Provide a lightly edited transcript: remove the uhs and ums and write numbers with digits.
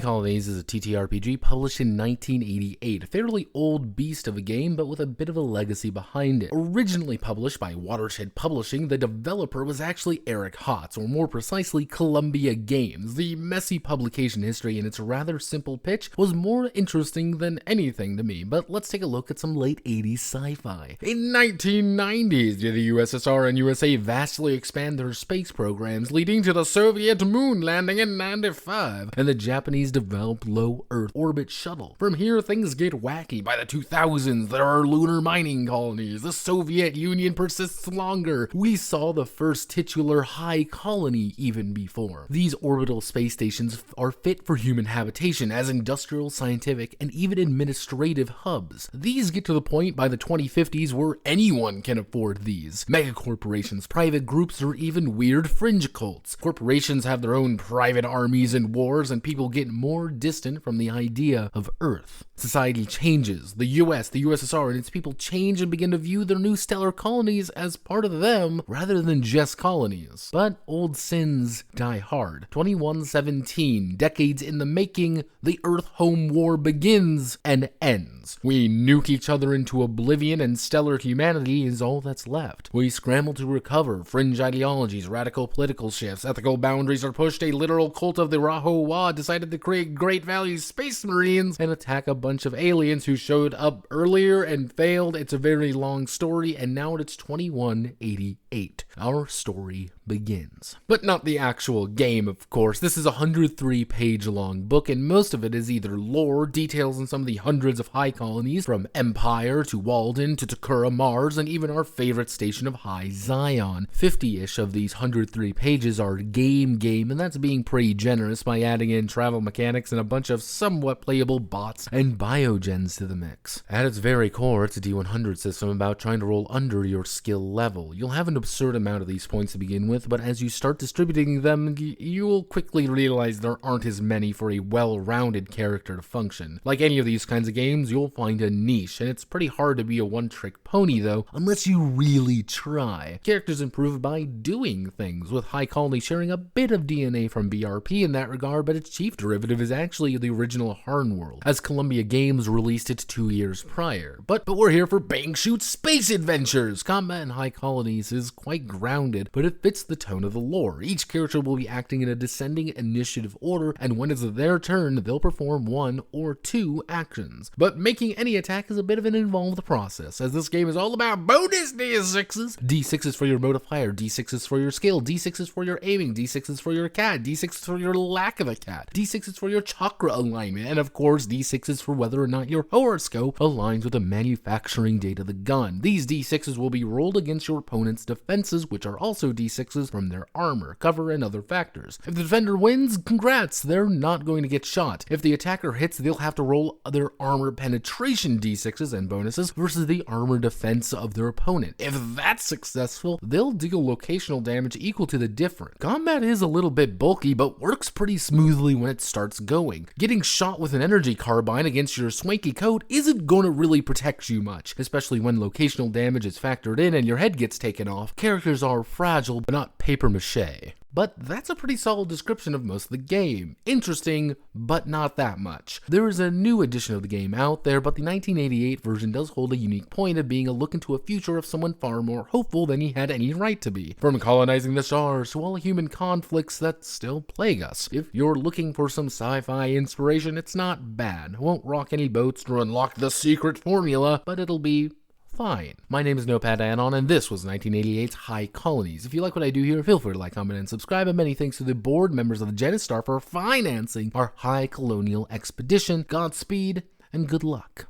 Colonies is a TTRPG published in 1988, a fairly old beast of a game, but with a bit of a legacy behind it. Originally published by Watershed Publishing, the developer was actually Eric Hotz, or more precisely, Columbia Games. The messy publication history and its rather simple pitch was more interesting than anything to me, but let's take a look at some late 80s sci-fi. In 1990s, did the USSR and USA vastly expand their space programs, leading to the Soviet moon landing in 95, and the Japanese developed low Earth orbit shuttle. From here, things get wacky. By the 2000s, there are lunar mining colonies. The Soviet Union persists longer. We saw the first titular high colony even before. These orbital space stations are fit for human habitation as industrial, scientific, and even administrative hubs. These get to the point by the 2050s where anyone can afford these. Mega corporations, private groups, or even weird fringe cults. Corporations have their own private armies and wars, and people get more distant from the idea of Earth. Society changes. The US, the USSR, and its people change and begin to view their new stellar colonies as part of them rather than just colonies. But old sins die hard. 2117, decades in the making, the Earth-home war begins and ends. We nuke each other into oblivion, and stellar humanity is all that's left. We scramble to recover. Fringe ideologies, radical political shifts, ethical boundaries are pushed. A literal cult of the Rahowa decided to create great value space marines and attack a bunch of aliens who showed up earlier and failed. It's a very long story, and now it's 2188. Our story begins. But not the actual game, of course. This is a 103-page long book, and most of it is either lore, details on some of the hundreds of high colonies, from Empire to Walden to Takura Mars, and even our favorite station of High Zion. 50-ish of these 103 pages are game, and that's being pretty generous by adding in travel mechanics and a bunch of somewhat playable bots and biogens to the mix. At its very core, it's a D100 system about trying to roll under your skill level. You'll have an absurd amount of these points to begin with, but as you start distributing them, you'll quickly realize there aren't as many for a well-rounded character to function. Like any of these kinds of games, you'll find a niche, and it's pretty hard to be a one-trick pony though, unless you really try. Characters improve by doing things, with High Colony sharing a bit of DNA from BRP in that regard, but its chief derivative is actually the original Harn World, as Columbia Games released it 2 years prior. But we're here for bang shoot space adventures! Combat in High Colonies is quite grounded, but it fits the tone of the lore. Each character will be acting in a descending initiative order, and when it's their turn, they'll perform 1 or 2 actions. But making any attack is a bit of an involved process, as this game is all about bonus D6s. D6s for your modifier, D6s for your skill, D6s for your aiming, D6s for your cat, D6s for your lack of a cat, D6s for your chakra alignment, and of course D6s for whether or not your horoscope aligns with the manufacturing date of the gun. These D6s will be rolled against your opponent's defenses, which are also D6s from their armor, cover, and other factors. If the defender wins, congrats, they're not going to get shot. If the attacker hits, they'll have to roll their armor penetration D6s and bonuses versus the armor defense of their opponent. If that's successful, they'll deal locational damage equal to the difference. Combat is a little bit bulky, but works pretty smoothly when it starts going. Getting shot with an energy carbine against your swanky coat isn't going to really protect you much, especially when locational damage is factored in and your head gets taken off. Characters are fragile, but not paper mache. But that's a pretty solid description of most of the game. Interesting, but not that much. There is a new edition of the game out there, but the 1988 version does hold a unique point of being a look into a future of someone far more hopeful than he had any right to be. From colonizing the stars to all human conflicts that still plague us. If you're looking for some sci-fi inspiration, it's not bad. Won't rock any boats to unlock the secret formula, but it'll be fine. My name is Notepad, and this was 1988's High Colonies. If you like what I do here, feel free to like, comment, and subscribe, and many thanks to the board members of the Genesis Star for financing our High Colonial expedition. Godspeed, and good luck.